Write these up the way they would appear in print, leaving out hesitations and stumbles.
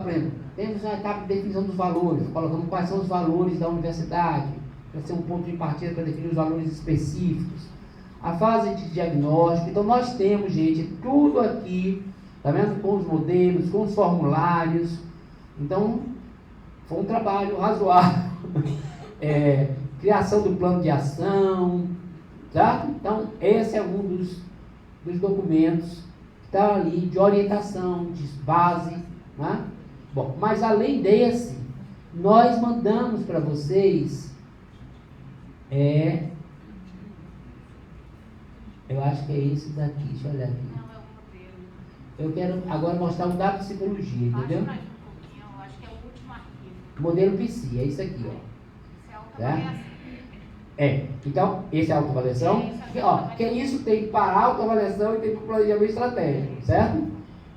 Por exemplo, temos a etapa de definição dos valores, colocamos quais são os valores da universidade, para ser um ponto de partida para definir os valores específicos. A fase de diagnóstico, então nós temos, gente, tudo aqui, tá vendo? Com os modelos, com os formulários. Então, foi um trabalho razoável. Criação do plano de ação, tá? Então, esse é um dos documentos que está ali de orientação, de base, né? Bom, mas além desse, nós mandamos para vocês, eu acho que é esse daqui, deixa eu olhar aqui. Não, é o modelo. Eu quero agora mostrar o da psicologia, entendeu? Mais um pouquinho, eu acho que é o último arquivo. Modelo PC, é isso aqui, ó. Isso é Tá? autoavaliação. Então, esse é a autoavaliação. Que isso tem para autoavaliação e tem para o planejamento estratégico, certo?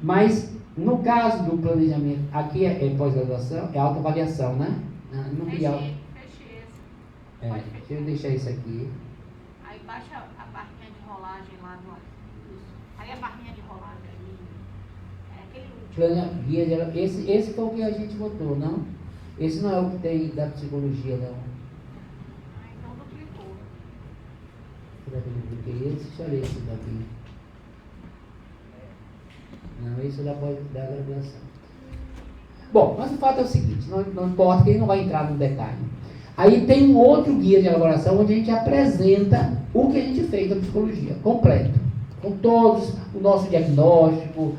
Mas, no caso do planejamento, aqui é pós-graduação, é autoavaliação, né? Não queria... Fechei esse. Pode fechar. Deixa eu deixar isso aqui. Aí baixa a barrinha de rolagem lá do isso. Aí a barrinha de rolagem ali. É aquele último. Guia geral. Esse foi o que a gente votou, não? Esse não é o que tem da psicologia, não. Ah, então duplicou. Será que eu dupliquei esse? Deixa eu ler esse daqui. Não, esse é da graduação. Bom, mas o fato é o seguinte, não importa, que ele não vai entrar no detalhe. Aí tem um outro guia de elaboração onde a gente apresenta o que a gente fez da psicologia, completo. Com todos, o nosso diagnóstico,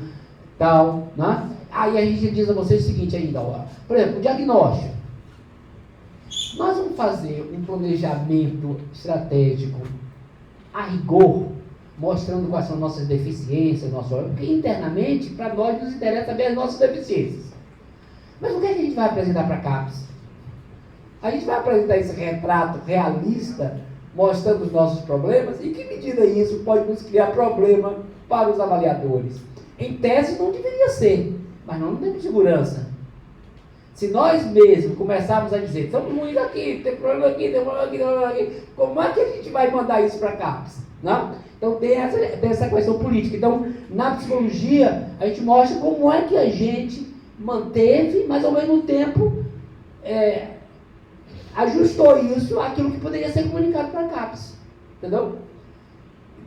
tal, né? Aí a gente diz a vocês o seguinte ainda, ó. Por exemplo, o diagnóstico. Nós vamos fazer um planejamento estratégico a rigor, mostrando quais são nossas deficiências, porque internamente, para nós, nos interessa saber as nossas deficiências. Mas o que é que a gente vai apresentar para a CAPES? A gente vai apresentar esse retrato realista, mostrando os nossos problemas, e em que medida isso pode nos criar problema para os avaliadores? Em tese não deveria ser, mas nós não temos segurança. Se nós mesmos começarmos a dizer, estamos ruins aqui, tem problema aqui, tem problema aqui, tem problema aqui, como é que a gente vai mandar isso para a CAPES? Não? Então tem essa questão política. Então, na psicologia, a gente mostra como é que a gente manteve, mas ao mesmo tempo ajustou isso àquilo que poderia ser comunicado para a CAPES. Entendeu?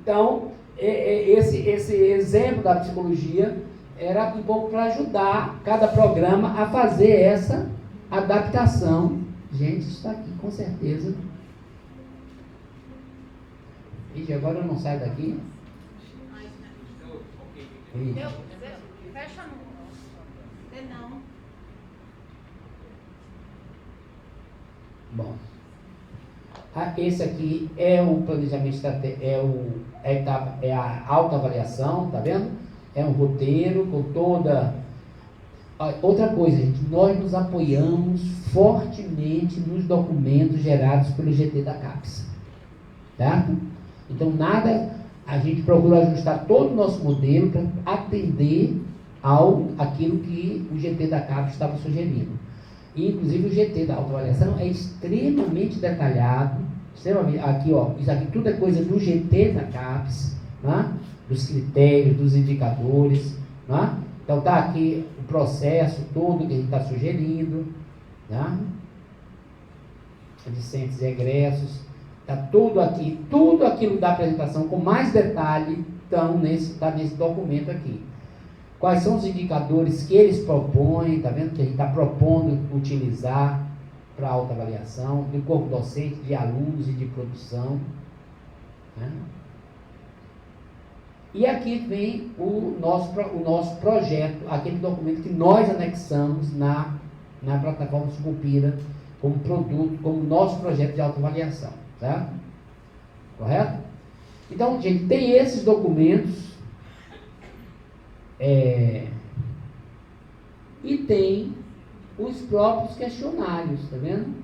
Então, esse exemplo da psicologia era um pouco para ajudar cada programa a fazer essa adaptação. Gente, isso está aqui, com certeza. E agora eu não saio daqui? Fecha no... Não. Bom. Esse aqui é o planejamento estratégico, é a autoavaliação, tá vendo? É um roteiro com toda... Outra coisa, gente, nós nos apoiamos fortemente nos documentos gerados pelo GT da CAPES. Certo? Então, a gente procura ajustar todo o nosso modelo para atender aquilo que o GT da CAPES estava sugerindo. E, inclusive, o GT da autoavaliação é extremamente detalhado. Aqui, ó, isso aqui tudo é coisa do GT da CAPES, né? Dos critérios, dos indicadores. Né? Então, está aqui o processo todo que a gente está sugerindo. Né? Discentes e egressos. Está tudo aqui, tudo aquilo da apresentação com mais detalhe está nesse documento aqui. Quais são os indicadores que eles propõem, tá vendo? Que a gente está propondo utilizar para autoavaliação, do corpo docente, de alunos e de produção. Né? E aqui vem o nosso projeto, aquele documento que nós anexamos na plataforma Sucupira como produto, como nosso projeto de autoavaliação. Tá? Correto? Então, gente, tem esses documentos e tem os próprios questionários, tá vendo?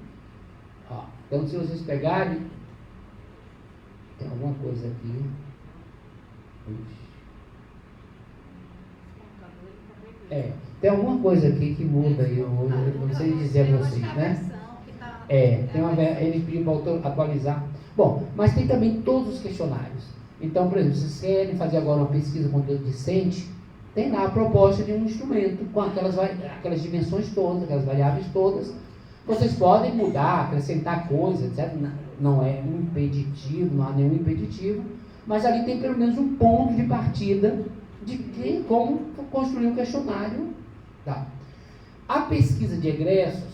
Ó, então, se vocês pegarem, tem alguma coisa aqui. Tem alguma coisa aqui que muda, eu não sei dizer a vocês, né? Eles pediram para atualizar. Bom, mas tem também todos os questionários. Então, por exemplo, se vocês querem fazer agora uma pesquisa com conteúdo discente, tem lá a proposta de um instrumento com aquelas dimensões todas, aquelas variáveis todas. Vocês podem mudar, acrescentar coisas, etc. Não é um impeditivo, não há nenhum impeditivo, mas ali tem pelo menos um ponto de partida de como construir um questionário. Tá. A pesquisa de egressos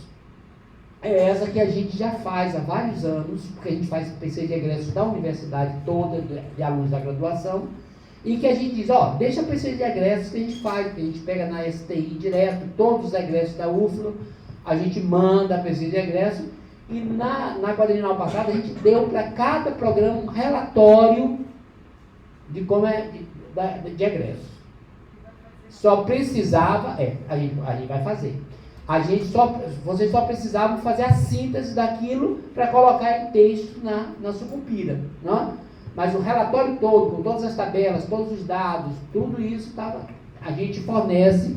é essa que a gente já faz há vários anos, porque a gente faz pesquisa de egressos da universidade toda, de alunos da graduação, e que a gente diz, deixa a pesquisa de egressos que a gente faz, que a gente pega na STI direto, todos os egressos da UFLA, a gente manda a pesquisa de egresso, e na quadrinal passada a gente deu para cada programa um relatório de como de egressos. Só precisava, a gente vai fazer. Vocês só precisavam fazer a síntese daquilo para colocar em texto na sucupira, não? Mas o relatório todo, com todas as tabelas, todos os dados, tudo isso a gente fornece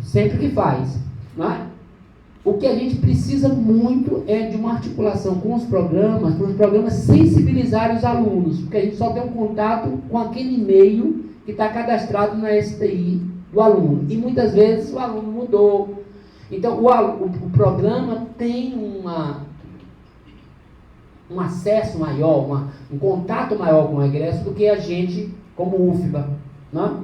sempre que faz, não é? O que a gente precisa muito é de uma articulação com os programas, para os programas sensibilizarem os alunos, porque a gente só tem um contato com aquele e-mail que está cadastrado na STI do aluno. E muitas vezes o aluno mudou. Então, o programa tem um acesso maior, um contato maior com o egresso do que a gente, como UFBA. Né?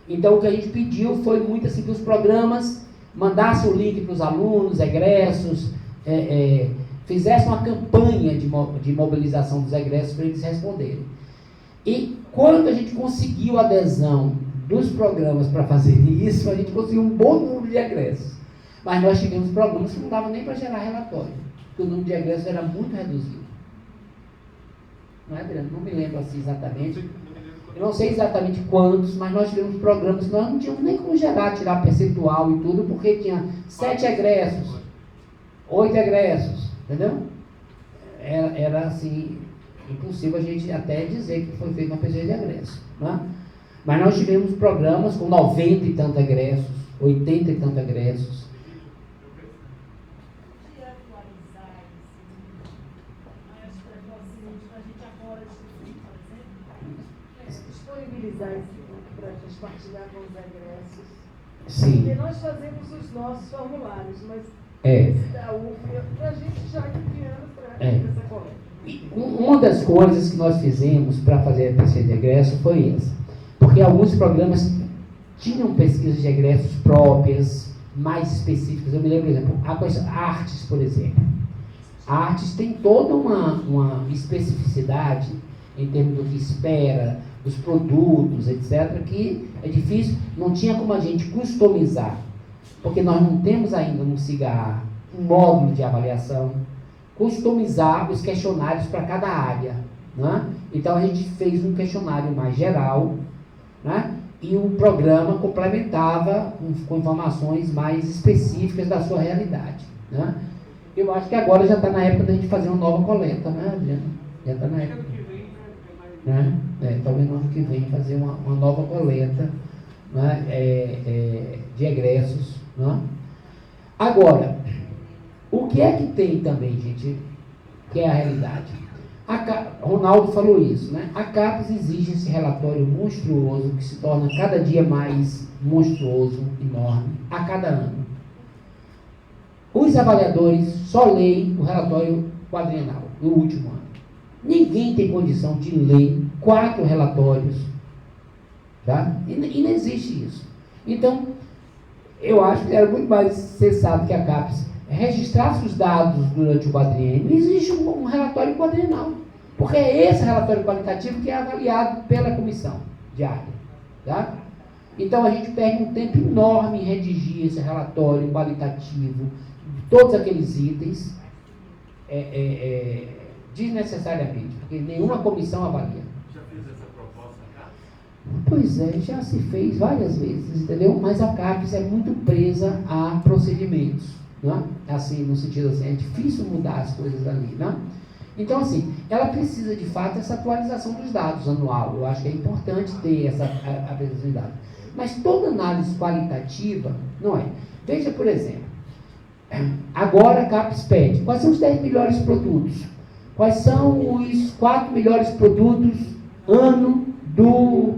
Então, o que a gente pediu foi muito assim, que os programas mandassem o link para os alunos, egressos, fizessem uma campanha de mobilização dos egressos para eles responderem. E quando a gente conseguiu a adesão dos programas para fazer isso, a gente conseguiu um bom número de egressos. Mas nós tivemos programas que não davam nem para gerar relatório, porque o número de egressos era muito reduzido. Não é, Adriano? Não me lembro assim exatamente. Eu não sei exatamente quantos, mas nós tivemos programas que nós não tínhamos nem como tirar percentual e tudo, porque tinha 7 egressos, 8 egressos, entendeu? Era assim, impossível a gente até dizer que foi feita uma pesquisa de egressos, né? Mas nós tivemos programas com 90 e tantos egressos, 80 e tantos egressos. Disponibilizar esse link para a gente partilhar com os egressos. Sim. Porque nós fazemos os nossos formulários, mas da UFLA, para a gente já ir criando para essa coleta. Uma das coisas que nós fizemos para fazer a pesquisa de egresso foi essa. Porque alguns programas tinham pesquisas de egressos próprias, mais específicas. Eu me lembro, por exemplo, artes, por exemplo. A artes tem toda uma especificidade em termos do que espera, dos produtos, etc., que é difícil, não tinha como a gente customizar, porque nós não temos ainda no CIGA um módulo de avaliação, customizar os questionários para cada área, né? Então a gente fez um questionário mais geral, né? E o programa complementava com informações mais específicas da sua realidade, né? Eu acho que agora já está na época da gente fazer uma nova coleta, né, Adriano? Já está na época. Né? Talvez no ano que vem fazer uma nova coleta, né? De egressos. Né? Agora, o que é que tem também, gente, que é a realidade? Ronaldo falou isso, né? A CAPES exige esse relatório monstruoso, que se torna cada dia mais monstruoso, enorme, a cada ano. Os avaliadores só leem o relatório quadrienal, do último ano. Ninguém tem condição de ler 4 relatórios, tá? E não existe isso. Então, eu acho que era muito mais sensato que a CAPES registrasse os dados durante o quadriênio e existe um relatório quadrienal, porque é esse relatório qualitativo que é avaliado pela comissão diária, tá? Então, a gente perde um tempo enorme em redigir esse relatório qualitativo, todos aqueles itens, desnecessariamente, porque nenhuma comissão avalia. Já fez essa proposta na CAPES? Pois é, já se fez várias vezes, entendeu? Mas a CAPES é muito presa a procedimentos, né? Assim, no sentido assim, é difícil mudar as coisas ali, né? Então, assim, ela precisa de fato essa atualização dos dados anual. Eu acho que é importante ter essa apresentação de dados. Mas toda análise qualitativa não é. Veja, por exemplo, agora a CAPES pede quais são os 10 melhores produtos. Quais são os 4 melhores produtos ano do...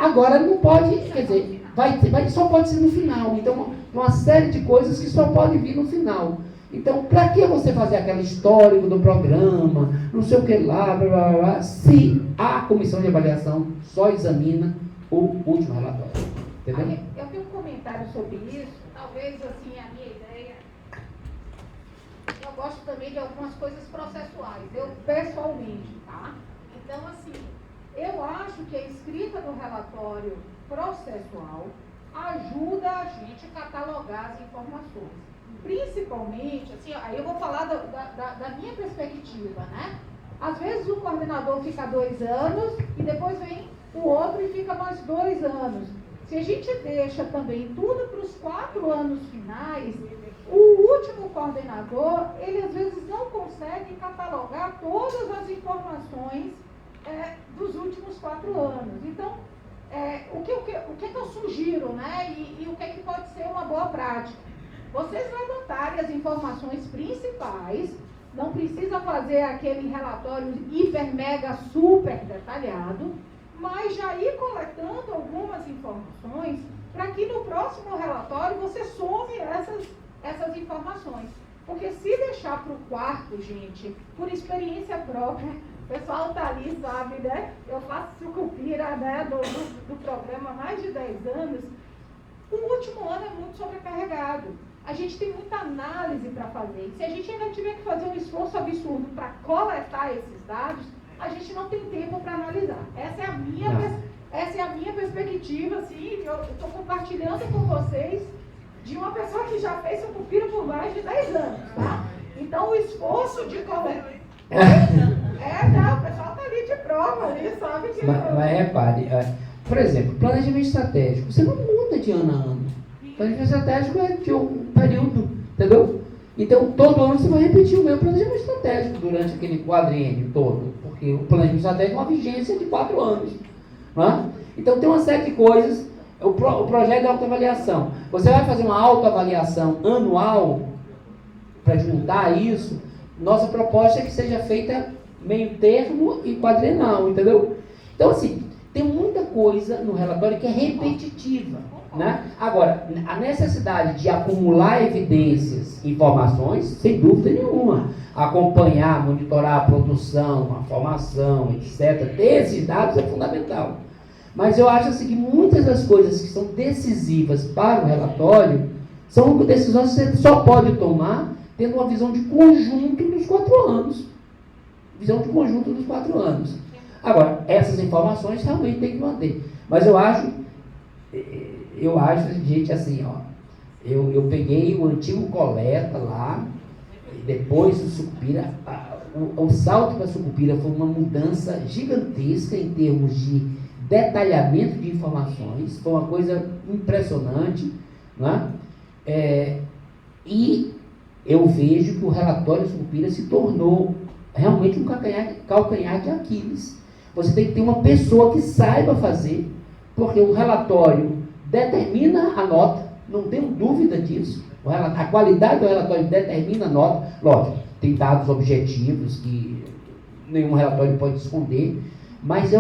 Agora não pode, quer dizer, só pode ser no final. Então, uma série de coisas que só pode vir no final. Então, para que você fazer aquele histórico do programa, não sei o que lá, blá, blá, blá, se a comissão de avaliação só examina o último relatório? Entendeu? Aí, eu tenho um comentário sobre isso, talvez assim a minha ideia. Eu gosto também de algumas coisas processuais, eu pessoalmente, tá? Então, assim, eu acho que a escrita do relatório processual ajuda a gente a catalogar as informações. Principalmente, assim, aí eu vou falar da minha perspectiva, né? Às vezes o coordenador fica 2 anos e depois vem o outro e fica mais 2 anos. Se a gente deixa também tudo para os 4 anos finais, o último coordenador, ele às vezes não consegue catalogar todas as informações dos últimos 4 anos. Então, o que eu sugiro, né? E o que pode ser uma boa prática? Vocês levantarem as informações principais, não precisa fazer aquele relatório hiper, mega, super detalhado, mas já ir coletando algumas informações para que no próximo relatório você some essas informações. Porque se deixar para o quarto, gente, por experiência própria, o pessoal está ali, sabe, né? Eu faço sucupira, né, do programa há mais de 10 anos. O último ano é muito sobrecarregado. A gente tem muita análise para fazer. E se a gente ainda tiver que fazer um esforço absurdo para coletar esses dados, a gente não tem tempo para analisar. Essa é a minha perspectiva, assim, eu estou compartilhando com vocês de uma pessoa que já fez sucupira por mais de 10 anos, tá? Então, o esforço de coletar... o pessoal está ali de prova, ali, sabe que... Mas repare, por exemplo, planejamento estratégico, você não muda de ano a ano. Planejamento estratégico é de um período, entendeu? Então, todo ano você vai repetir o mesmo planejamento estratégico durante aquele quadriênio todo, porque o planejamento estratégico é uma vigência de 4 anos. Não é? Então, tem uma série de coisas. O projeto de autoavaliação. Você vai fazer uma autoavaliação anual para juntar isso. Nossa proposta é que seja feita meio termo e quadrienal, entendeu? Então, assim, tem muita coisa no relatório que é repetitiva, né? Agora, a necessidade de acumular evidências, informações, sem dúvida nenhuma. Acompanhar, monitorar a produção, a formação, etc. Ter esses dados é fundamental. Mas eu acho assim que muitas das coisas que são decisivas para o relatório são decisões que você só pode tomar tendo uma visão de conjunto dos 4 anos. Visão de conjunto dos 4 anos. Agora, essas informações realmente tem que manter. Mas eu acho, gente, assim, ó, eu peguei o antigo coleta lá, depois do sucupira, o salto para a sucupira foi uma mudança gigantesca em termos de detalhamento de informações, foi uma coisa impressionante, né? E eu vejo que o relatório sucupira se tornou realmente um calcanhar de Aquiles. Você tem que ter uma pessoa que saiba fazer, porque o relatório determina a nota, não tenho dúvida disso. A qualidade do relatório determina a nota. Lógico, tem dados objetivos que nenhum relatório pode esconder, mas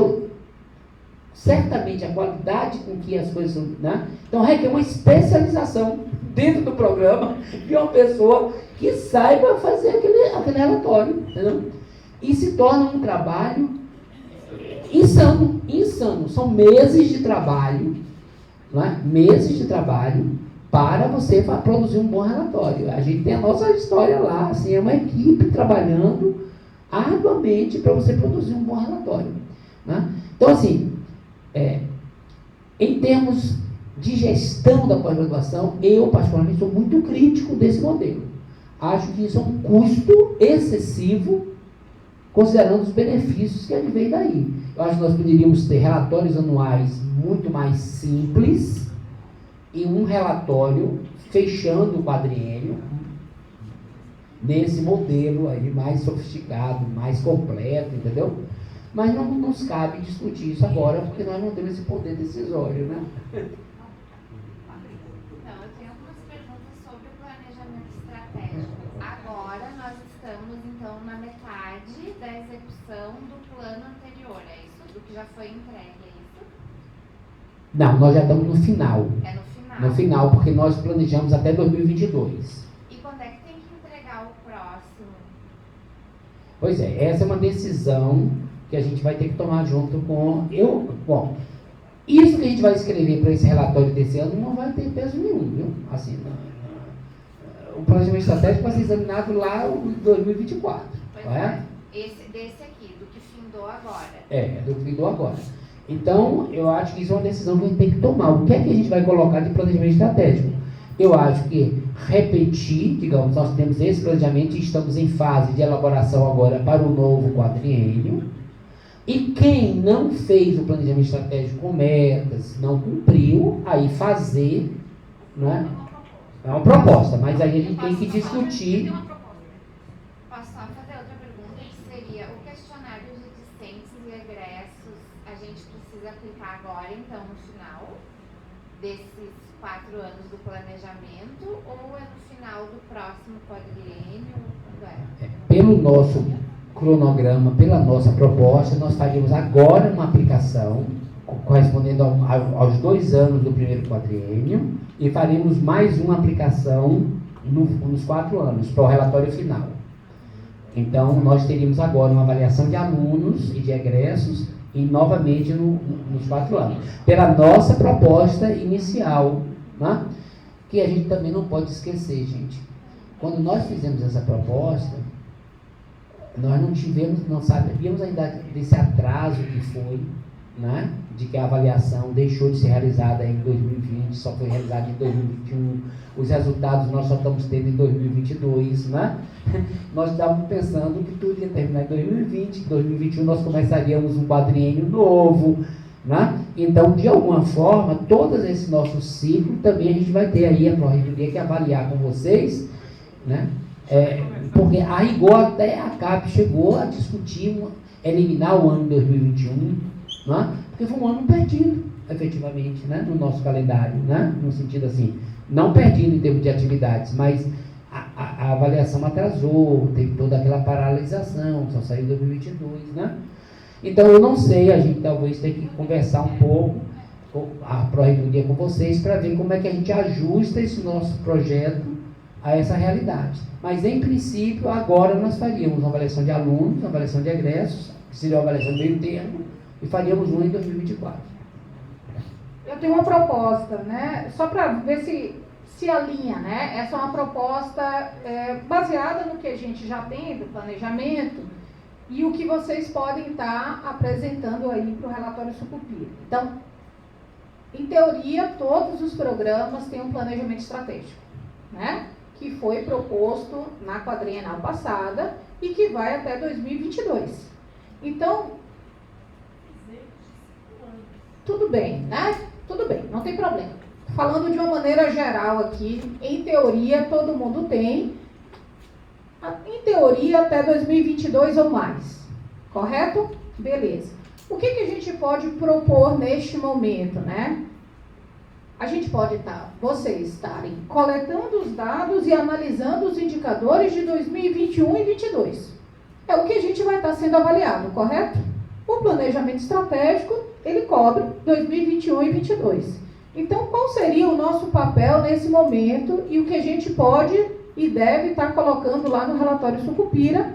certamente a qualidade com que as coisas são, né? Então requer uma especialização dentro do programa de uma pessoa que saiba fazer aquele relatório, entendeu? E se torna um trabalho insano. São meses de trabalho, né? Meses de trabalho para você produzir um bom relatório. A gente tem a nossa história lá, assim, é uma equipe trabalhando arduamente para você produzir um bom relatório, né? Então, assim, em termos de gestão da pós-graduação, eu particularmente sou muito crítico desse modelo. Acho que isso é um custo excessivo, considerando os benefícios que advém daí. Eu acho que nós poderíamos ter relatórios anuais muito mais simples e um relatório fechando o quadriênio nesse modelo aí mais sofisticado, mais completo, entendeu? Mas não nos cabe discutir isso agora, porque nós não temos esse poder decisório, né? Então, eu tenho algumas perguntas sobre o planejamento estratégico. Agora, nós estamos, então, na metade da execução do plano anterior, é isso? Do que já foi entregue, é isso? Não, nós já estamos no final. É no final. No final, porque nós planejamos até 2022. E quando é que tem que entregar o próximo? Pois é, essa é uma decisão que a gente vai ter que tomar junto com... Bom, isso que a gente vai escrever para esse relatório desse ano não vai ter peso nenhum, viu? Assim, o planejamento estratégico vai ser examinado lá em 2024. Pois não é? Desse aqui, do que findou agora. Do que findou agora. Então, eu acho que isso é uma decisão que a gente tem que tomar. O que é que a gente vai colocar de planejamento estratégico? Eu acho que repetir, digamos, nós temos esse planejamento e estamos em fase de elaboração agora para o novo quadriênio. E quem não fez o planejamento estratégico com metas, não cumpriu, aí fazer, né? É uma proposta, mas aí a gente tem que discutir. Posso só fazer outra pergunta, que seria o questionário de discentes e egressos, a gente precisa aplicar agora, então, no final desses 4 anos do planejamento, ou é no final do próximo quadriênio? Quando é? Pelo nosso cronograma, pela nossa proposta, nós faríamos agora uma aplicação correspondendo aos 2 anos do primeiro quadriênio e faremos mais uma aplicação nos 4 anos, para o relatório final. Então, nós teríamos agora uma avaliação de alunos e de egressos e novamente nos 4 anos. Pela nossa proposta inicial, né? Que a gente também não pode esquecer, gente. Quando nós fizemos essa proposta, nós não sabíamos ainda desse atraso que foi, né? De que a avaliação deixou de ser realizada em 2020, só foi realizada em 2021, os resultados nós só estamos tendo em 2022, né? Nós estávamos pensando que tudo ia terminar em 2020, em 2021 nós começaríamos um quadriênio novo, né? Então, de alguma forma, todo esse nosso ciclo também a gente vai ter aí a Pró-Reitoria que avaliar com vocês, né? Porque a rigor até a CAP chegou a discutir eliminar o ano de 2021, né? Porque foi um ano perdido, efetivamente, né? No nosso calendário, né? No sentido assim, não perdido em termos de atividades, mas a avaliação atrasou, teve toda aquela paralisação, só saiu em 2022, né? Então, eu não sei, a gente talvez tenha que conversar um pouco com a Pró-Reitoria com vocês para ver como é que a gente ajusta esse nosso projeto a essa realidade. Mas, em princípio, agora nós faríamos uma avaliação de alunos, uma avaliação de egressos, que seria uma avaliação de meio termo, e faríamos uma em 2024. Eu tenho uma proposta, né? Só para ver se alinha, né? Essa é uma proposta baseada no que a gente já tem do planejamento e o que vocês podem estar apresentando aí para o relatório Sucupira. Então, em teoria, todos os programas têm um planejamento estratégico, né? Que foi proposto na quadrienal passada e que vai até 2022. Então, tudo bem, né? Tudo bem, não tem problema. Falando de uma maneira geral aqui, em teoria, todo mundo tem, em teoria, até 2022 ou mais. Correto? Beleza. O que a gente pode propor neste momento, né? A gente pode vocês estarem coletando os dados e analisando os indicadores de 2021 e 2022. É o que a gente vai estar sendo avaliado, correto? O planejamento estratégico, ele cobre 2021 e 2022. Então, qual seria o nosso papel nesse momento e o que a gente pode e deve estar colocando lá no relatório Sucupira?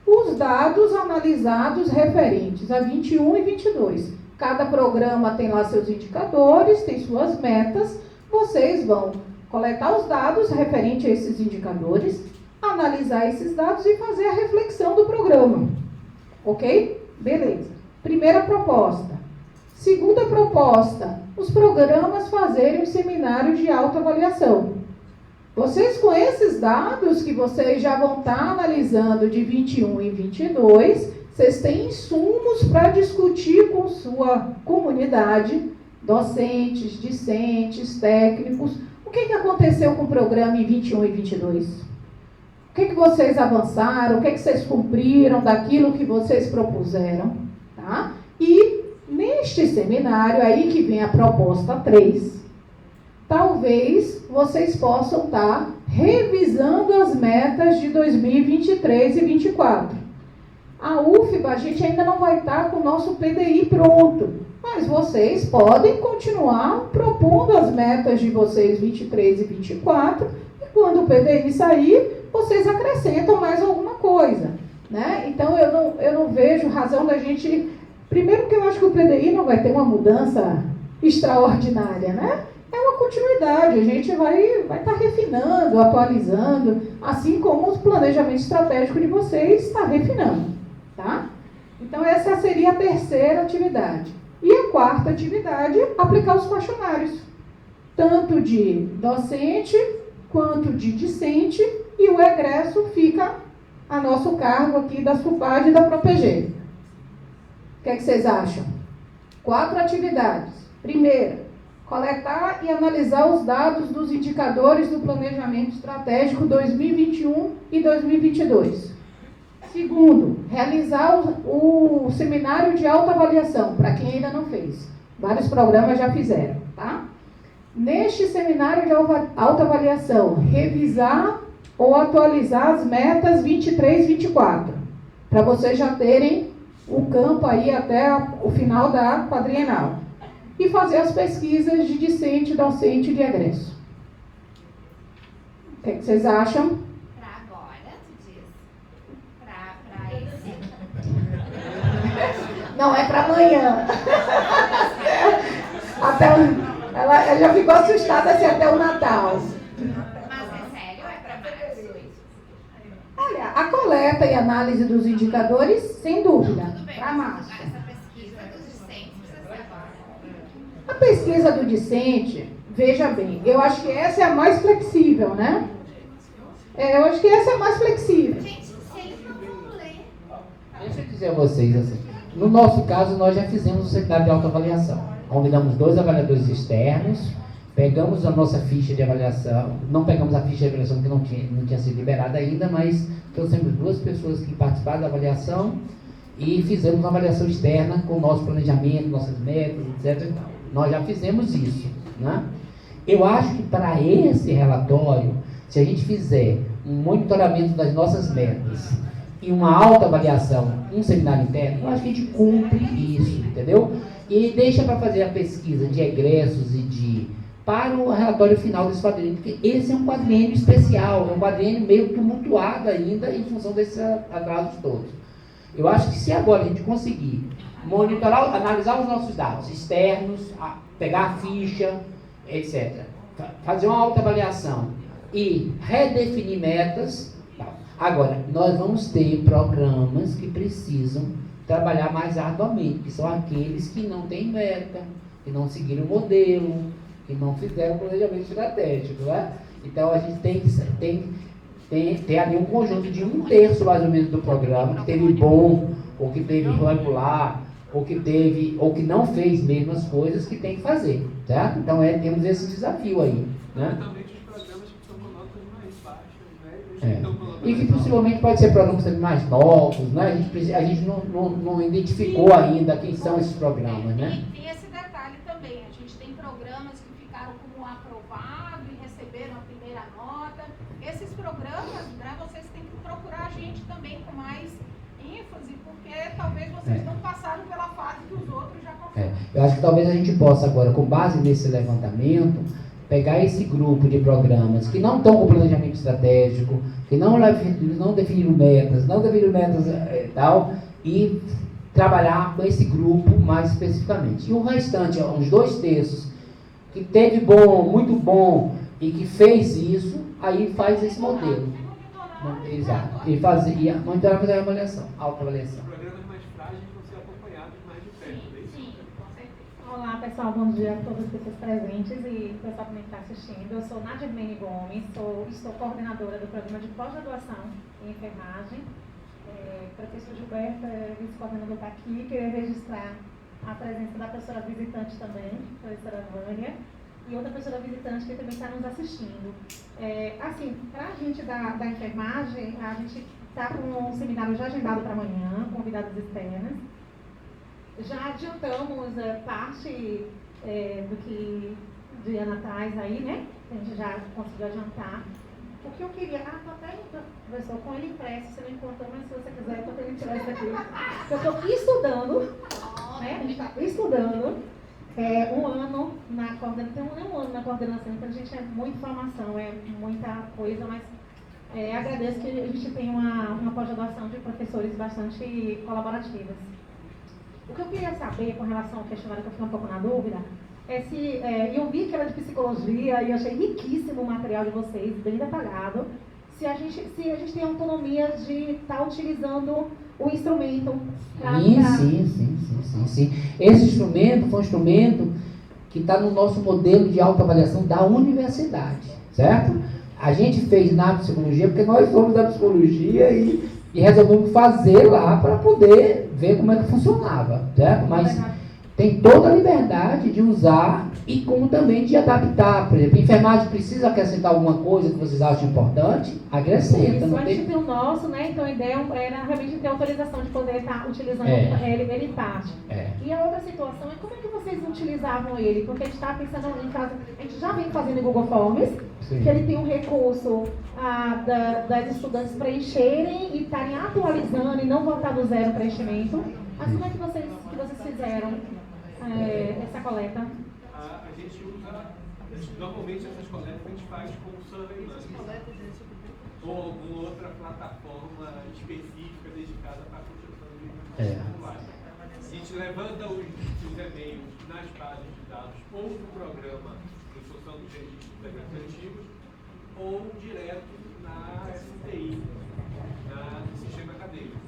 Os dados analisados referentes a 21 e 22. Cada programa tem lá seus indicadores, tem suas metas. Vocês vão coletar os dados referentes a esses indicadores, analisar esses dados e fazer a reflexão do programa. Ok? Beleza. Primeira proposta. Segunda proposta, os programas fazerem os seminários de autoavaliação. Vocês, com esses dados que vocês já vão estar analisando de 21 e 22, vocês têm insumos para discutir com sua comunidade, docentes, discentes, técnicos, o que aconteceu com o programa em 21 e 22? O que vocês avançaram, o que vocês cumpriram daquilo que vocês propuseram, tá? E neste seminário, aí que vem a proposta 3, talvez vocês possam estar revisando as metas de 2023 e 2024. A UFBA, a gente ainda não vai estar com o nosso PDI pronto, mas vocês podem continuar propondo as metas de vocês 23 e 24, e quando o PDI sair, vocês acrescentam mais alguma coisa, né? Então, eu não vejo razão da gente... Primeiro que eu acho que o PDI não vai ter uma mudança extraordinária, né? É uma continuidade, a gente vai estar refinando, atualizando, assim como o planejamento estratégico de vocês está refinando, tá? Então, essa seria a terceira atividade. E a quarta atividade, aplicar os questionários, tanto de docente quanto de discente, e o egresso fica a nosso cargo aqui da SUPAD e da PROPEG. O que é que vocês acham? 4 atividades. Primeira, coletar e analisar os dados dos indicadores do planejamento estratégico 2021 e 2022. Segundo, realizar o seminário de autoavaliação, para quem ainda não fez. Vários programas já fizeram, tá? Neste seminário de autoavaliação, revisar ou atualizar as metas 23 e 24, para vocês já terem o campo aí até o final da quadrienal. E fazer as pesquisas de discente, docente e de egresso. O que vocês acham? Para agora, tu diz? Para esse? Não, é para amanhã. Ela já ficou assustada assim até o Natal. Mas é sério ou é para março isso? Olha, a coleta e análise dos indicadores, sem dúvida, Tudo bem, para mas março. essa pesquisa dos discentes precisa ser agora. A pesquisa do discente, veja bem, eu acho que essa é a mais flexível, né? Eu acho que essa é a mais flexível. Gente, se eles não vão ler... Deixa eu dizer a vocês assim. No nosso caso, nós já fizemos o seminário de autoavaliação. Convidamos 2 avaliadores externos, pegamos a nossa ficha de avaliação, não pegamos a ficha de avaliação porque não tinha sido liberada ainda, mas trouxemos 2 pessoas que participaram da avaliação e fizemos uma avaliação externa com o nosso planejamento, nossas metas, etc. Nós já fizemos isso, né? Eu acho que para esse relatório, se a gente fizer um monitoramento das nossas metas e uma autoavaliação, um seminário interno, eu acho que a gente cumpre isso, entendeu? E deixa para fazer a pesquisa de egressos e para o relatório final desse quadriênio, porque esse é um quadriênio especial, é um quadriênio meio tumultuado ainda em função desses atrasos todos. Eu acho que se agora a gente conseguir monitorar, analisar os nossos dados externos, pegar a ficha, etc., fazer uma autoavaliação e redefinir metas, tá. Agora, nós vamos ter programas que precisam trabalhar mais arduamente, que são aqueles que não têm meta, que não seguiram o modelo, que não fizeram planejamento estratégico, né? Então a gente tem ali um conjunto de 1/3 mais ou menos do programa que teve bom, ou que teve regular, ou que não fez mesmo as coisas que tem que fazer, certo? Então temos esse desafio aí, né? Também os programas que estão com notas mais baixas, né? E que possivelmente pode ser programas também mais novos, né? A gente não identificou ainda quem são esses programas, né? Tem esse detalhe também, a gente tem programas que ficaram como aprovado e receberam a primeira nota. Esses programas, né, vocês têm que procurar a gente também com mais ênfase, porque talvez vocês não passaram pela fase que os outros já passaram. Eu acho que talvez a gente possa agora, com base nesse levantamento, pegar esse grupo de programas que não estão com planejamento estratégico, que não definiram metas e tal, e trabalhar com esse grupo mais especificamente. E o restante, uns 2/3, que teve bom, muito bom, e que fez isso, aí faz esse modelo. Exato. E monitorar, fazer a avaliação, autoavaliação. Os programas mais frágeis vão ser acompanhados mais de perto, é isso? Sim, com certeza. Olá pessoal, bom dia a todas as pessoas presentes e o pessoal também que está assistindo. Eu sou Nadia Irmene Gomes, estou coordenadora do programa de pós-graduação em enfermagem. Professor Gilberto, vice-coordenador, está aqui. Queria registrar a presença da professora visitante também, professora Vânia, e outra professora visitante que também está nos assistindo. Assim, para a gente da enfermagem, a gente está com um seminário já agendado para amanhã, convidados externas. Já adiantamos parte do que de ano atrás aí, né? A gente já conseguiu adiantar. O que eu queria... tô até, professor, com ele impresso, você não encontrou, mas se você quiser, eu tô tendo impresso aqui. Eu estou estudando né? A gente está estudando um ano na coordenação, tem um ano na coordenação, então a gente é muita informação, é muita coisa, mas agradeço que a gente tem uma pós-graduação de professores bastante colaborativas. O que eu queria saber com relação ao questionário, que eu fiquei um pouco na dúvida, é se, eu vi que era de psicologia e eu achei riquíssimo o material de vocês, bem detalhado, se a gente tem autonomia de estar utilizando o instrumento. Sim. Esse instrumento foi um instrumento que está no nosso modelo de autoavaliação da universidade, certo? A gente fez na psicologia porque nós somos da psicologia e resolvemos fazer lá para poder ver como é que funcionava, certo? Mas tem toda a liberdade de usar e como também de adaptar. Por exemplo, a enfermagem precisa acrescentar alguma coisa que vocês acham importante, acrescenta. Isso, a gente tem o nosso, né? Então a ideia era realmente ter autorização de poder estar utilizando ele parte. E a outra situação é como é que vocês utilizavam ele? Porque a gente está pensando em fazer, a gente já vem fazendo em Google Forms, que ele tem um recurso das estudantes preencherem e estarem atualizando e não voltar do zero preenchimento. Mas como é que vocês fizeram essa coleta? A gente usa, normalmente essas coletas a gente faz com o SurveyMonkey ou alguma outra plataforma específica dedicada para a construção de formulários. A gente levanta os e-mails nas bases de dados ou no programa em função dos registros antigos ou direto na STI, no sistema acadêmico.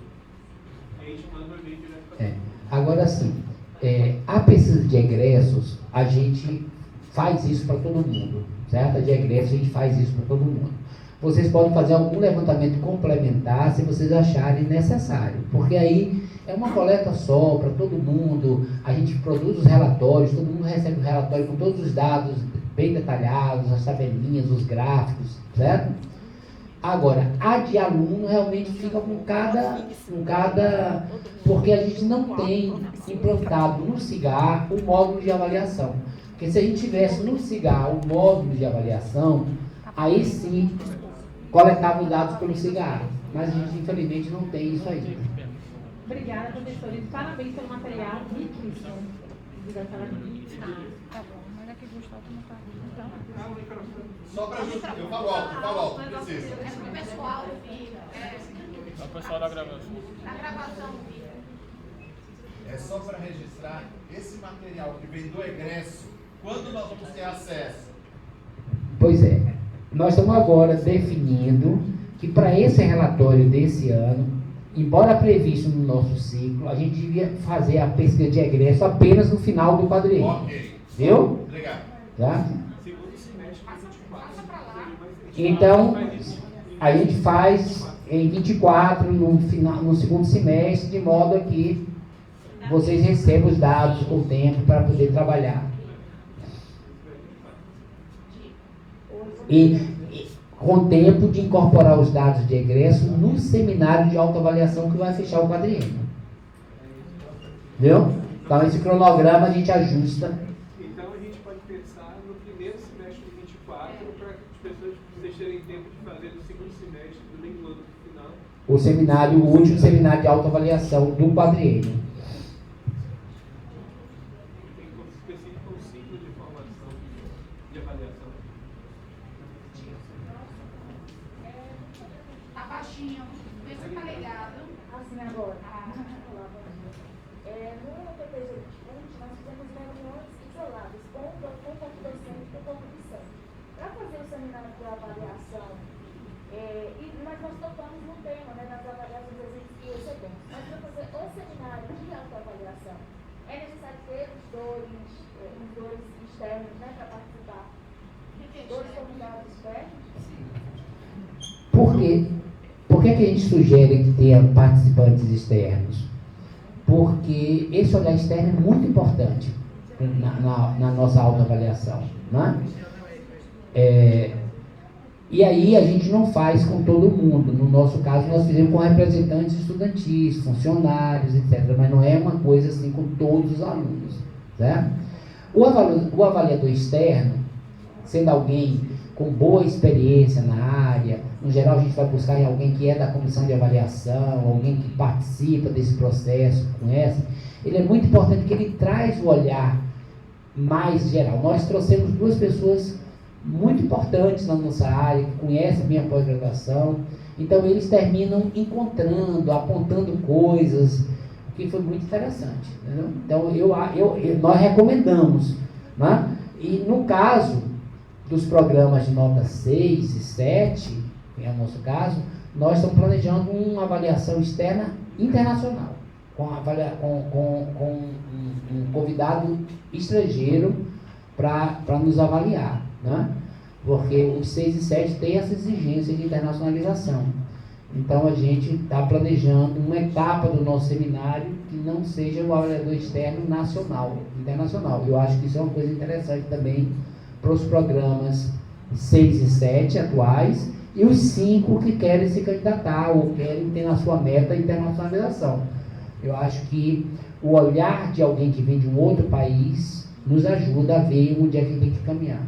E a gente manda o e-mail direto para Agora sim, a pesquisa de egressos, a gente faz isso para todo mundo, certo? A de egressos a gente faz isso para todo mundo. Vocês podem fazer algum levantamento complementar se vocês acharem necessário, porque aí é uma coleta só para todo mundo, a gente produz os relatórios, todo mundo recebe o relatório com todos os dados bem detalhados, as tabelinhas, os gráficos, certo? Agora, a de aluno realmente fica com cada porque a gente não tem implantado no CIGAR o módulo de avaliação. Porque se a gente tivesse no CIGAR o módulo de avaliação, aí sim coletava os dados pelo CIGAR. Mas a gente infelizmente não tem isso ainda. Obrigada, professores. Parabéns pelo material riquíssimo. Tá bom, mas aqui o Gustavo não está. Só para eu falo alto, precisa. É para o pessoal ouvir. É o pessoal da gravação. Na gravação ouvir. É só para registrar esse material que vem do egresso, quando nós vamos ter acesso? Pois é, nós estamos agora definindo que para esse relatório desse ano, embora previsto no nosso ciclo, a gente devia fazer a pesquisa de egresso apenas no final do quadriênio. Ok. Viu? Obrigado. Tá? segundo semestre de 24. Então, a gente faz em 24, no segundo semestre, de modo a que vocês recebam os dados com tempo para poder trabalhar. E com tempo de incorporar os dados de egresso no seminário de autoavaliação que vai fechar o quadriênio. Viu? Então, esse cronograma a gente ajusta. Então, a gente pode pensar no primeiro semestre de 24 para as pessoas terem tempo de fazer no segundo semestre, do meio do ano no final. O seminário, o último seminário de autoavaliação do quadriênio. Tem como específico um ciclo de formação de avaliação. Tá baixinho. Vê se tá ligado. Assim agora. No PPG 2020, nós fizemos reuniões isoladas com o corpo docente e o corpo discente. Para fazer o seminário de avaliação, mas nós tocamos no tema, né, nas avaliações que recebemos. Mas para fazer o seminário de autoavaliação, é necessário ter os dois externos, né, para participar. Dois convidados externos. Por quê? Por que a gente sugere que tenha participantes externos? Porque esse olhar externo é muito importante na nossa autoavaliação, né? E aí a gente não faz com todo mundo. No nosso caso, nós fizemos com representantes estudantis, funcionários, etc. Mas não é uma coisa assim com todos os alunos, certo? O avaliador externo, sendo alguém com boa experiência na área. No geral, a gente vai buscar em alguém que é da comissão de avaliação, alguém que participa desse processo, conhece. Ele é muito importante porque ele traz o olhar mais geral. Nós trouxemos 2 pessoas muito importantes na nossa área, que conhecem bem a pós-graduação. Então, eles terminam encontrando, apontando coisas, o que foi muito interessante. Entendeu? Então, nós recomendamos. Né? E no caso dos programas de nota 6 e 7, que é o nosso caso, nós estamos planejando uma avaliação externa internacional, com um convidado estrangeiro para nos avaliar, né? Porque os 6 e 7 têm essa exigência de internacionalização. Então, a gente está planejando uma etapa do nosso seminário que não seja o avaliador externo internacional. Eu acho que isso é uma coisa interessante também para os programas 6 e 7 atuais e os 5 que querem se candidatar ou querem ter na sua meta a internacionalização. Eu acho que o olhar de alguém que vem de um outro país nos ajuda a ver onde é que tem que caminhar.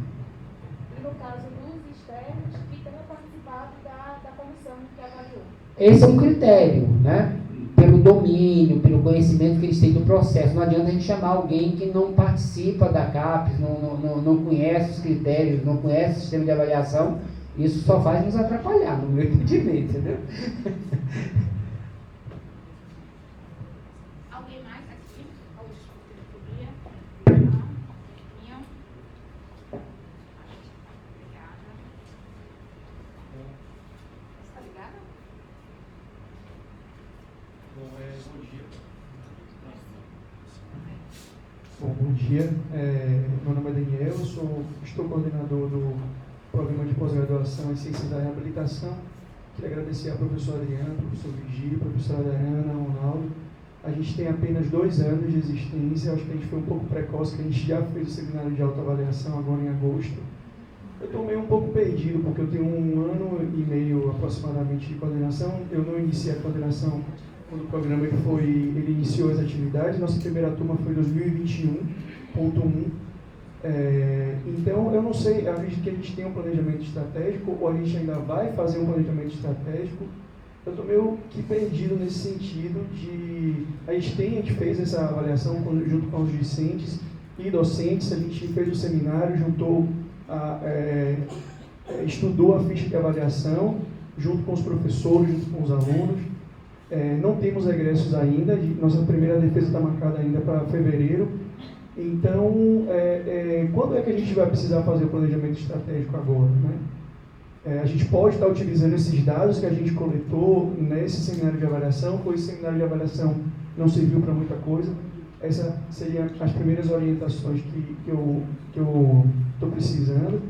E no caso dos externos, que tenham participado da comissão que avaliou. Esse é um critério, né? Pelo domínio, pelo conhecimento que eles têm do processo. Não adianta a gente chamar alguém que não participa da CAPES, não conhece os critérios, não conhece o sistema de avaliação. Isso só faz nos atrapalhar, no meu entendimento, entendeu? Alguém mais aqui? Ou desculpa, não? Minha? Obrigada. Você está ligada? Bom dia. Bom, bom dia. Meu nome é Daniel, estou coordenador do Programa de Pós-Graduação em Ciências da Reabilitação. Queria agradecer à professora Adriana, professor Virgílio, professora Dayana, Ronaldo. A gente tem apenas 2 anos de existência, acho que a gente foi um pouco precoce, que a gente já fez o seminário de autoavaliação agora em agosto. Eu estou meio um pouco perdido, porque eu tenho 1 ano e meio aproximadamente de coordenação. Eu não iniciei a coordenação quando o programa ele iniciou as atividades. Nossa primeira turma foi 2021.1. Então, eu não sei, a vez que a gente tem um planejamento estratégico, ou a gente ainda vai fazer um planejamento estratégico. Eu estou meio que perdido nesse sentido de... A gente fez essa avaliação junto com os discentes e docentes, a gente fez o seminário, estudou a ficha de avaliação, junto com os professores, junto com os alunos. Não temos egressos ainda, nossa primeira defesa está marcada ainda para fevereiro. Então, quando é que a gente vai precisar fazer o planejamento estratégico agora, né? A gente pode estar utilizando esses dados que a gente coletou nesse seminário de avaliação, ou esse seminário de avaliação não serviu para muita coisa. Essas seriam as primeiras orientações que eu estou precisando.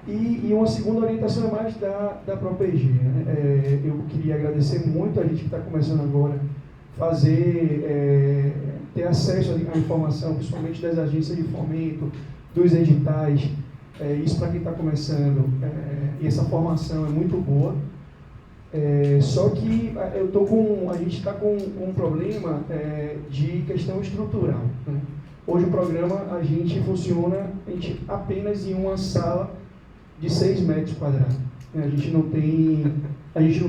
E uma segunda orientação é mais da própria EG, né? Eu queria agradecer muito a gente que está começando agora ter acesso à informação, principalmente das agências de fomento, dos editais. Isso para quem está começando, e essa formação é muito boa. Só que a gente está com um problema de questão estrutural, né? Hoje o programa a gente funciona apenas em uma sala de 6 metros quadrados. A gente não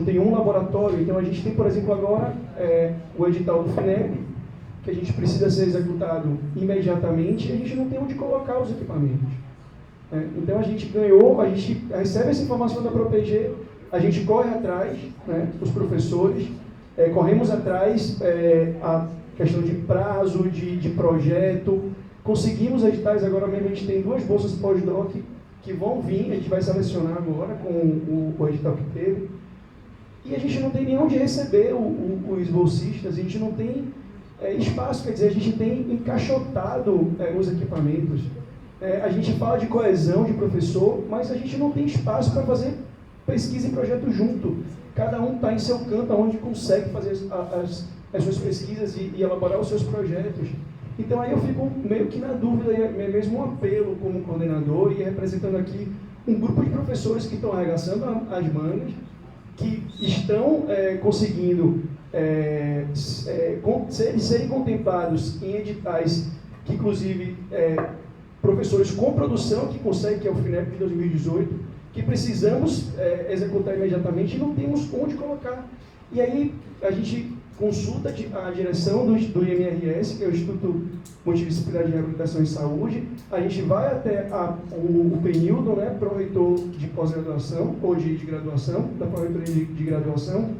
tem um laboratório, então a gente tem, por exemplo, agora o edital do FINEP, que a gente precisa ser executado imediatamente, e a gente não tem onde colocar os equipamentos. Então a gente recebe essa informação da ProPG, a gente corre atrás, né, os professores, corremos atrás a questão de prazo, de projeto, conseguimos editais, agora mesmo a gente tem 2 bolsas pós-doc que vão vir, a gente vai selecionar agora com o edital que teve, e a gente não tem nem onde receber os bolsistas, a gente não tem espaço, quer dizer, a gente tem encaixotado os equipamentos. A gente fala de coesão de professor, mas a gente não tem espaço para fazer pesquisa e projeto junto. Cada um está em seu canto, onde consegue fazer as suas pesquisas e elaborar os seus projetos. Então aí eu fico meio que na dúvida, é mesmo um apelo como coordenador e representando aqui um grupo de professores que estão arregaçando as mangas, que estão conseguindo serem contemplados em editais que, inclusive, professores com produção que conseguem, que é o FINEP de 2018, que precisamos executar imediatamente e não temos onde colocar. E aí a gente consulta a direção do IMRS, que é o Instituto Multidisciplinar de Reabilitação em Saúde, a gente vai até o Penildo, né, pró-reitor de pós-graduação, ou de graduação, da pró-reitoria de graduação,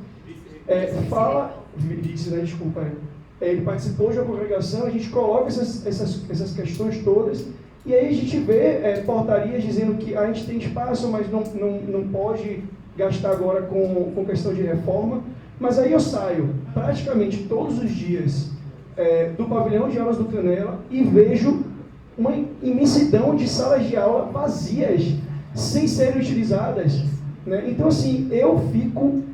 ele participou de uma congregação, a gente coloca essas questões todas, e aí a gente vê portarias dizendo que a gente tem espaço, mas não pode gastar agora com questão de reforma. Mas aí eu saio praticamente todos os dias do pavilhão de aulas do Canela e vejo uma imensidão de salas de aula vazias, sem serem utilizadas, né? Então, assim, eu fico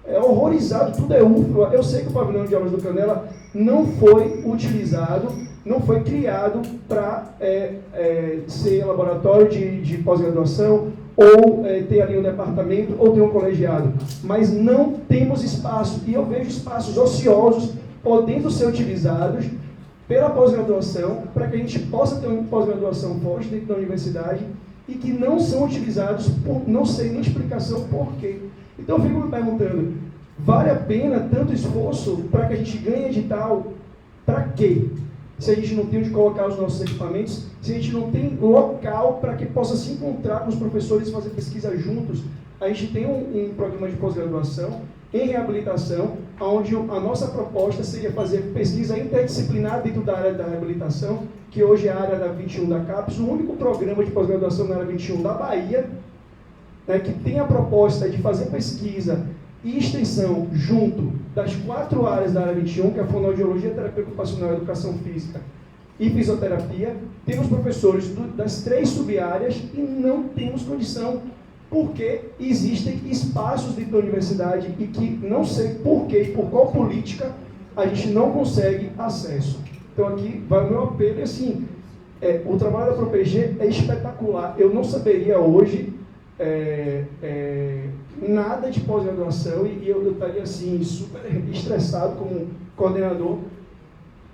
horrorizado, tudo é UFBA. Eu sei que o pavilhão de aulas do Canela não foi utilizado, não foi criado para ser laboratório de pós-graduação, ou ter ali um departamento, ou ter um colegiado. Mas não temos espaço, e eu vejo espaços ociosos podendo ser utilizados pela pós-graduação, para que a gente possa ter uma pós-graduação forte dentro da universidade, e que não são utilizados, por não sei nem explicação por quê. Então eu fico me perguntando, vale a pena tanto esforço para que a gente ganhe edital? Para quê? Se a gente não tem onde colocar os nossos equipamentos, se a gente não tem local para que possa se encontrar com os professores e fazer pesquisa juntos. A gente tem um programa de pós-graduação em reabilitação, onde a nossa proposta seria fazer pesquisa interdisciplinar dentro da área da reabilitação, que hoje é a área da 21 da CAPES, o único programa de pós-graduação na área 21 da Bahia, né, que tem a proposta de fazer pesquisa e extensão junto das 4 áreas da área 21, que é a fonoaudiologia, terapia ocupacional, educação física e fisioterapia. Temos professores das 3 sub-áreas e não temos condição, porque existem espaços dentro da universidade e que não sei por quê, por qual política, a gente não consegue acesso. Então aqui vai o meu apelo, e assim, o trabalho da ProPG é espetacular. Eu não saberia hoje nada de pós-graduação, e eu estaria assim, super estressado como coordenador,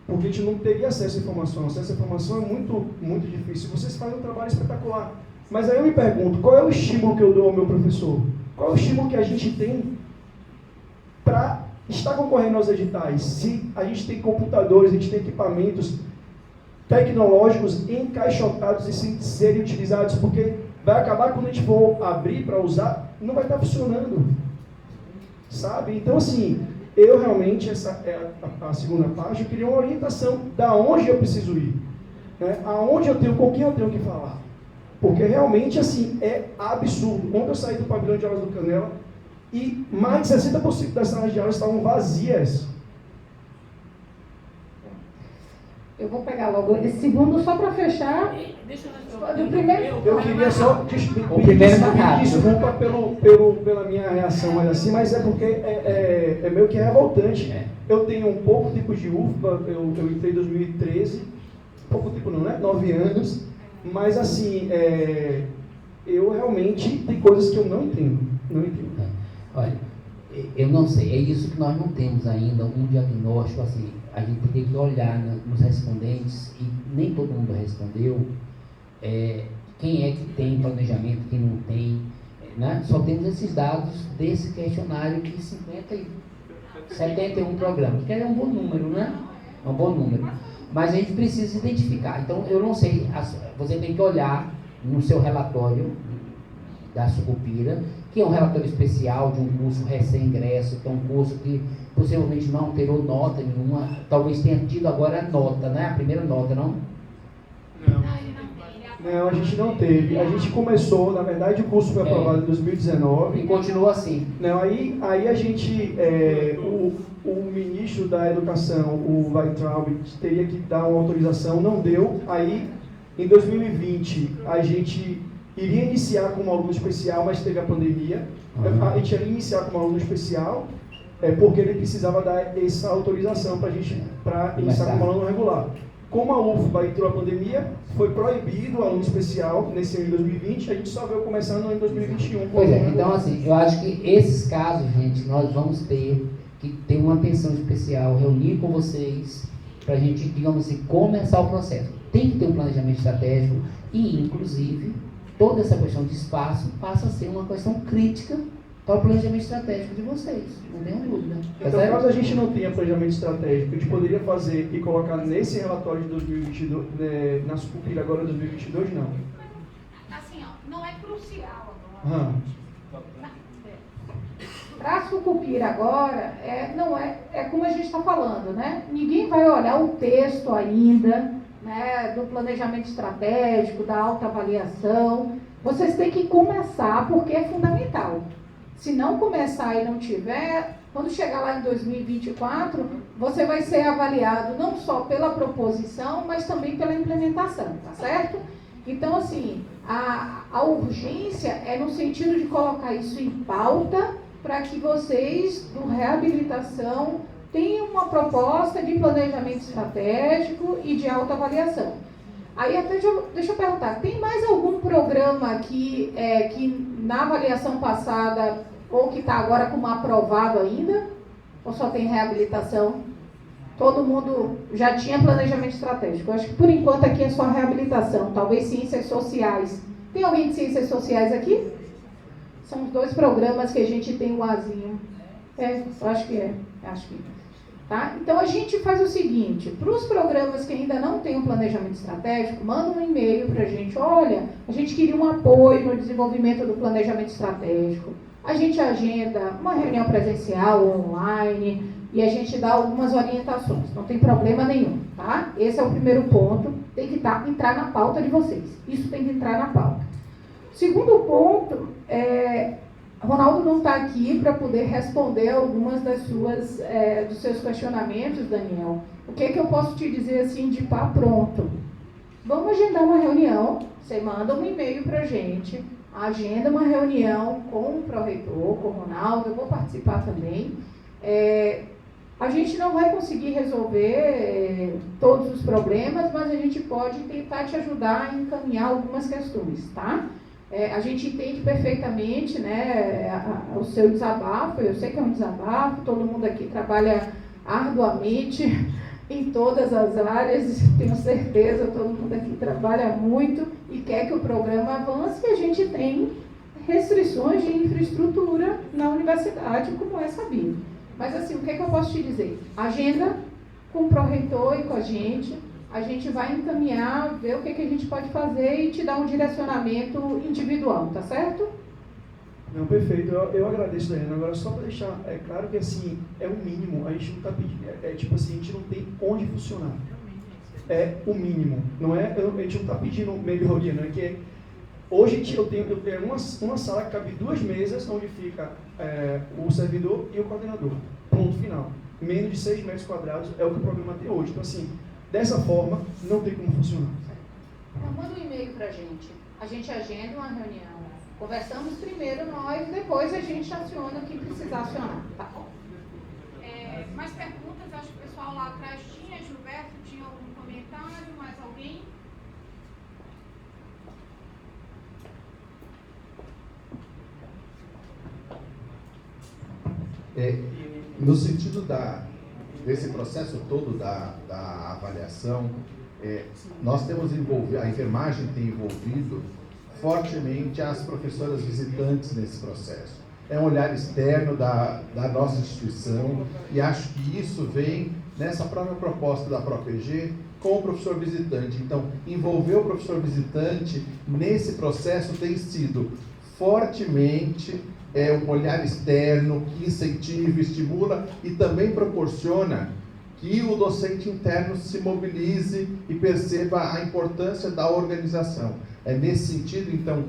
porque a gente não teria acesso à informação. Acesso à informação é muito, muito difícil. Vocês fazem um trabalho espetacular. Mas aí eu me pergunto, qual é o estímulo que eu dou ao meu professor? Qual é o estímulo que a gente tem para estar concorrendo aos editais? Se a gente tem computadores, a gente tem equipamentos tecnológicos encaixotados e sem serem utilizados, porque vai acabar quando a gente for abrir para usar, não vai estar funcionando, sabe? Então, assim, eu realmente, essa é a segunda parte, eu queria uma orientação da onde eu preciso ir, né? Aonde eu tenho, com quem eu tenho que falar, porque realmente, assim, é absurdo. Ontem eu saí do pavilhão de aulas do Canela e mais de 60% das salas de aulas estavam vazias. Eu vou pegar logo esse segundo só para fechar. Do primeiro. Eu queria só pedir desculpa pela minha reação, mas é porque é meio que revoltante. Eu tenho um pouco tempo de UFBA, eu entrei em 2013, pouco tempo não, né? 9 anos, mas assim, eu realmente tem coisas que eu não entendo. Olha, eu não sei, é isso que nós não temos ainda, um diagnóstico assim. A gente tem que olhar nos respondentes, e nem todo mundo respondeu, quem é que tem planejamento, quem não tem, né? Só temos esses dados desse questionário de 71 programas, que é um bom número, né? É um bom número. Mas a gente precisa identificar. Então, eu não sei, você tem que olhar no seu relatório da Sucupira, que é um relatório especial de um curso recém-ingresso, que é um curso que possivelmente não alterou nota nenhuma, talvez tenha tido agora a nota, né? A primeira nota, não? Não, a gente não teve. A gente começou, na verdade, o curso foi aprovado em 2019. E continua assim. Não, aí a gente, o ministro da Educação, o Weintraub, teria que dar uma autorização, não deu. Aí, em 2020, a gente iria iniciar como aluno especial, mas teve a pandemia. A gente ia iniciar como aluno especial, porque ele precisava dar essa autorização para a gente, para iniciar como aluno regular. Como a UFBA entrou a pandemia, foi proibido o aluno especial nesse ano de 2020, a gente só veio começando no ano de 2021. Pois é, então assim, eu acho que esses casos, gente, nós vamos ter que ter uma atenção especial, reunir com vocês, para a gente, digamos assim, começar o processo. Tem que ter um planejamento estratégico e, inclusive, toda essa questão de espaço passa a ser uma questão crítica para o planejamento estratégico de vocês, não tenho dúvida. Então, caso a gente não tenha planejamento estratégico, a gente poderia fazer e colocar nesse relatório de 2022, na Sucupira agora 2022, não? Assim, ó, não é crucial agora. Para a Sucupira agora, não é como a gente está falando, né? Ninguém vai olhar o texto ainda, né, do planejamento estratégico, da autoavaliação. Vocês têm que começar porque é fundamental. Se não começar e não tiver, quando chegar lá em 2024, você vai ser avaliado não só pela proposição, mas também pela implementação, tá certo? Então, assim, a urgência é no sentido de colocar isso em pauta para que vocês, do reabilitação, tenham uma proposta de planejamento estratégico e de autoavaliação. Aí até deixa eu perguntar, tem mais algum programa aqui que na avaliação passada ou que está agora como aprovado ainda? Ou só tem reabilitação? Todo mundo já tinha planejamento estratégico. Eu acho que por enquanto aqui é só reabilitação, talvez ciências sociais. Tem alguém de ciências sociais aqui? São os 2 programas que a gente tem o Azinho. Eu acho que é. Tá? Então a gente faz o seguinte, para os programas que ainda não têm um planejamento estratégico, manda um e-mail para a gente, olha, a gente queria um apoio no desenvolvimento do planejamento estratégico, a gente agenda uma reunião presencial ou online e a gente dá algumas orientações, não tem problema nenhum, tá? Esse é o primeiro ponto, tem que entrar na pauta de vocês, isso tem que entrar na pauta. Segundo ponto, Ronaldo não está aqui para poder responder algumas dos seus questionamentos, Daniel. O que eu posso te dizer assim de pá pronto? Vamos agendar uma reunião, você manda um e-mail para a gente, agenda uma reunião com o pró-reitor, com o Ronaldo, eu vou participar também. A gente não vai conseguir resolver todos os problemas, mas a gente pode tentar te ajudar a encaminhar algumas questões, tá? A gente entende perfeitamente, né, o seu desabafo, eu sei que é um desabafo, todo mundo aqui trabalha arduamente em todas as áreas, tenho certeza, todo mundo aqui trabalha muito e quer que o programa avance, e a gente tem restrições de infraestrutura na universidade, como é sabido. Mas assim, o que eu posso te dizer? Agenda com o pró-reitor e com a gente vai encaminhar, ver o que a gente pode fazer e te dar um direcionamento individual, tá certo? Não, perfeito. Eu agradeço, Daniela. Agora, só para deixar claro que, assim, é o mínimo. A gente não está pedindo, tipo assim, a gente não tem onde funcionar. É o mínimo. Não é, a gente não está pedindo meio rodia, não é que hoje eu tenho uma sala que cabe 2 mesas, onde fica o servidor e o coordenador. Ponto final. Menos de 6 metros quadrados é o que o programa tem hoje. Então, assim, dessa forma, não tem como funcionar. Então, manda um e-mail para a gente agenda uma reunião, conversamos primeiro nós, depois a gente aciona o que precisar acionar, tá bom? Mais perguntas? Acho que o pessoal lá atrás tinha. Gilberto, tinha algum comentário? Mais alguém? No sentido desse processo todo da avaliação, nós temos envolvido, a enfermagem tem envolvido fortemente as professoras visitantes nesse processo. É um olhar externo da nossa instituição e acho que isso vem nessa própria proposta da ProPG com o professor visitante. Então, envolver o professor visitante nesse processo tem sido fortemente um olhar externo que incentiva, estimula e também proporciona que o docente interno se mobilize e perceba a importância da organização. Nesse sentido, então,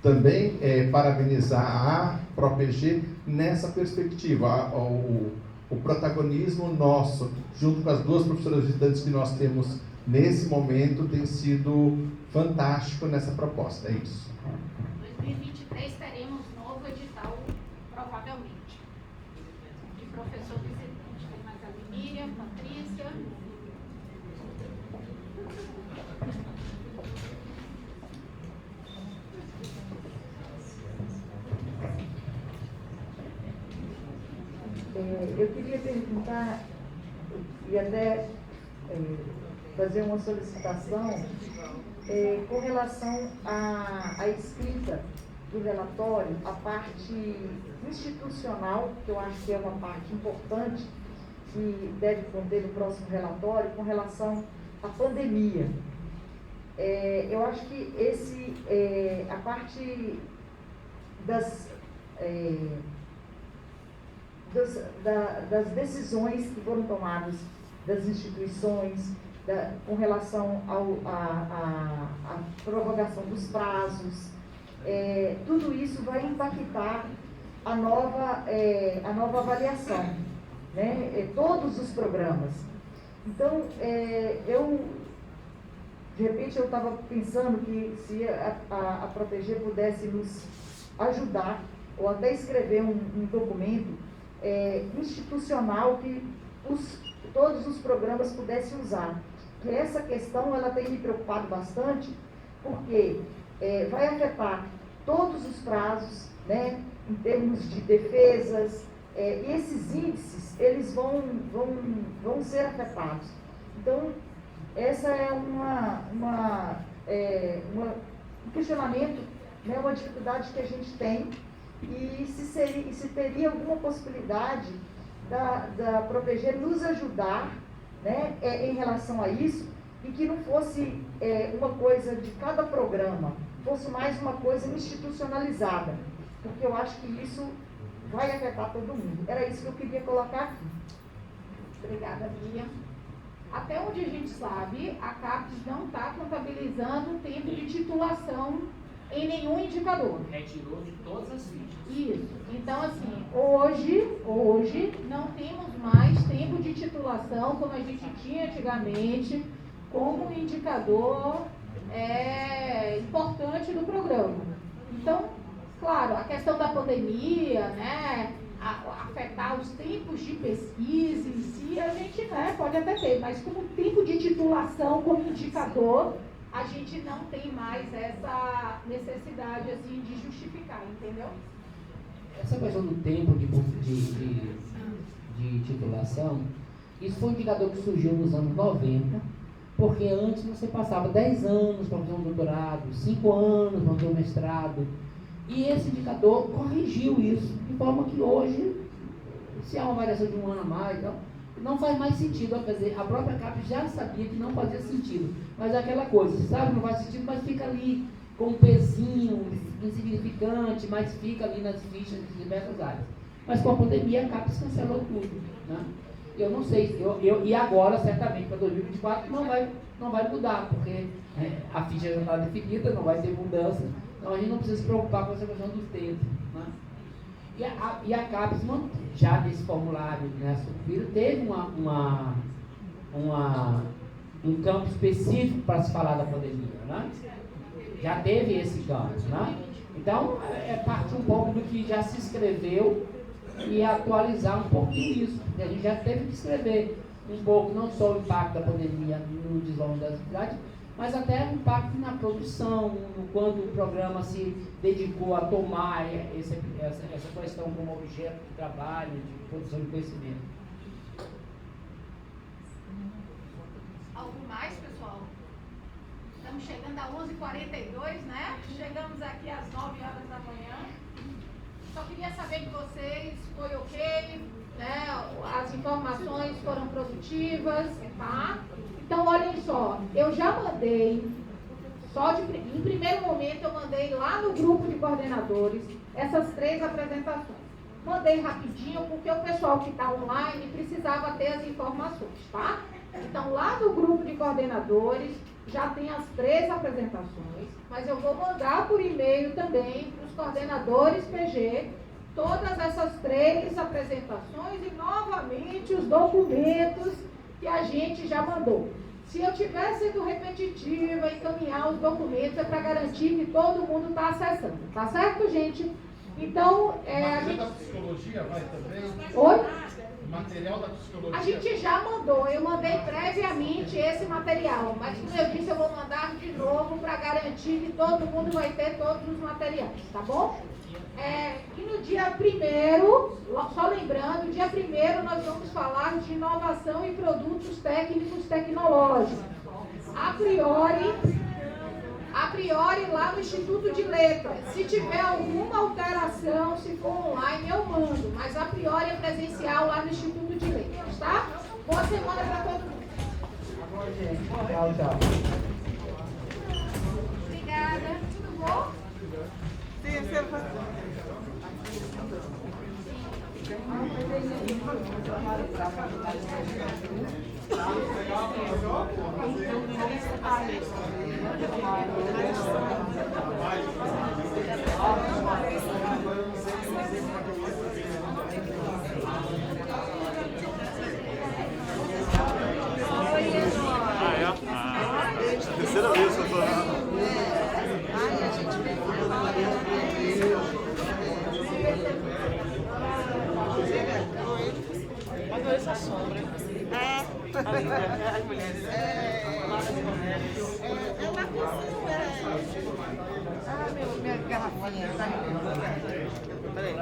também parabenizar a ProPG nessa perspectiva. O protagonismo nosso, junto com as 2 professoras visitantes que nós temos nesse momento, tem sido fantástico nessa proposta. É isso. 2023 teremos novo edital, provavelmente, de professor visitante. Tem mais a Miriam, Patrícia. Eu queria perguntar e até fazer uma solicitação com relação à escrita do relatório, a parte institucional, que eu acho que é uma parte importante, que deve conter no próximo relatório, com relação à pandemia. Eu acho que a parte das decisões que foram tomadas das instituições, com relação à prorrogação dos prazos, tudo isso vai impactar a nova avaliação, né? Todos os programas. Então, de repente eu estava pensando que se a Proteger pudesse nos ajudar, ou até escrever um documento institucional que todos os programas pudessem usar. Que essa questão ela tem me preocupado bastante, porque vai afetar todos os prazos, né, em termos de defesas, e esses índices eles vão ser afetados. Então, essa é um questionamento, né, uma dificuldade que a gente tem, e se teria alguma possibilidade da Proteger nos ajudar, né, em relação a isso, e que não fosse uma coisa de cada programa, fosse mais uma coisa institucionalizada, porque eu acho que isso vai afetar todo mundo. Era isso que eu queria colocar aqui. Obrigada, Miriam. Até onde a gente sabe, a CAPES não está contabilizando o tempo de titulação em nenhum indicador. Retirou de todas as fichas. Isso. Então, assim, hoje não temos mais tempo de titulação como a gente tinha antigamente, como um indicador importante do programa. Então, claro, a questão da pandemia, né, afetar os tempos de pesquisa em si, a gente, né, pode até ter, mas como tempo de titulação como indicador, a gente não tem mais essa necessidade assim, de justificar, entendeu? Essa questão do tempo de titulação, isso foi um indicador que surgiu nos anos 90, porque antes você passava 10 anos para fazer um doutorado, 5 anos para fazer um mestrado, e esse indicador corrigiu isso, de forma que hoje, se há uma variação de um ano a mais, não faz mais sentido. Quer dizer, a própria CAPES já sabia que não fazia sentido, mas é aquela coisa, sabe, não faz sentido, mas fica ali com um pezinho insignificante, mas fica ali nas fichas de diversas áreas. Mas com a pandemia a CAPES cancelou tudo, né? Eu não sei, e agora certamente para 2024 não vai mudar, porque a ficha já está definida, não vai ter mudança, então a gente não precisa se preocupar com essa questão do tempo, né? E a CAPES, já nesse formulário, nessa teve um campo específico para se falar da pandemia, né? Já teve esse campo, né? Então, parte um pouco do que já se escreveu e atualizar um pouquinho isso. A gente já teve que escrever um pouco, não só o impacto da pandemia no desenvolvimento das atividades, mas até o impacto na produção, no quanto o programa se dedicou a tomar essa questão como objeto de trabalho, de produção de conhecimento. Algo mais, pessoal? Estamos chegando a 11h42, né? Chegamos aqui às 9h da manhã. Só queria saber de vocês, foi ok? Né? As informações foram produtivas, tá? Então, olhem só, eu já mandei, em primeiro momento eu mandei lá no grupo de coordenadores essas 3 apresentações. Mandei rapidinho, porque o pessoal que está online precisava ter as informações, tá? Então, lá no grupo de coordenadores, já tem as 3 apresentações, mas eu vou mandar por e-mail também para os coordenadores PG, todas essas 3 apresentações e, novamente, os documentos que a gente já mandou. Se eu estiver sendo repetitiva, encaminhar os documentos é para garantir que todo mundo está acessando. Tá certo, gente? Então, a gente... da psicologia vai também? Oi? Material da psicologia? A gente já mandou. Eu mandei previamente esse material. Mas, como eu disse, eu vou mandar de novo para garantir que todo mundo vai ter todos os materiais. Tá bom? E no dia 1º, só lembrando, dia 1º nós vamos falar de inovação e produtos técnicos tecnológicos. A priori, priori lá no Instituto de Letras. Se tiver alguma alteração, se for online, eu mando. Mas a priori é presencial lá no Instituto de Letras, tá? Boa semana para todo mundo. Tchau, tchau. Obrigada. Tudo bom? Terceira vez que eu tô lá. Adorei essa sombra. As mulheres. Minha garrafinha. Peraí.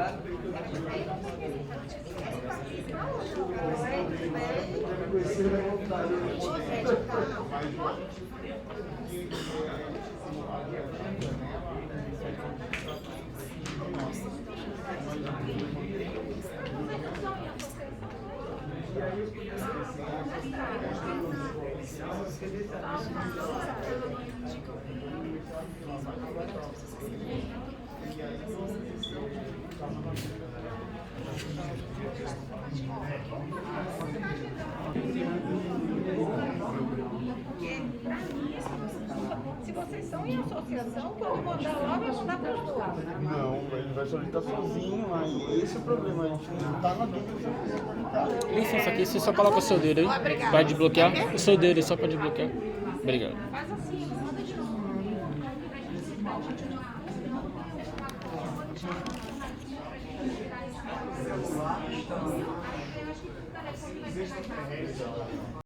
Se vocês são em associação, quando mandar lá, vai mandar para os dois. Não, ele vai solicitar sozinho, aí esse é o problema, a gente não tá na dúvida se vai solicitar. Licença aqui, você só coloca o seu dedo aí. Vai desbloquear? O seu dedo aí só para desbloquear. Obrigado. Faz assim, manda de novo.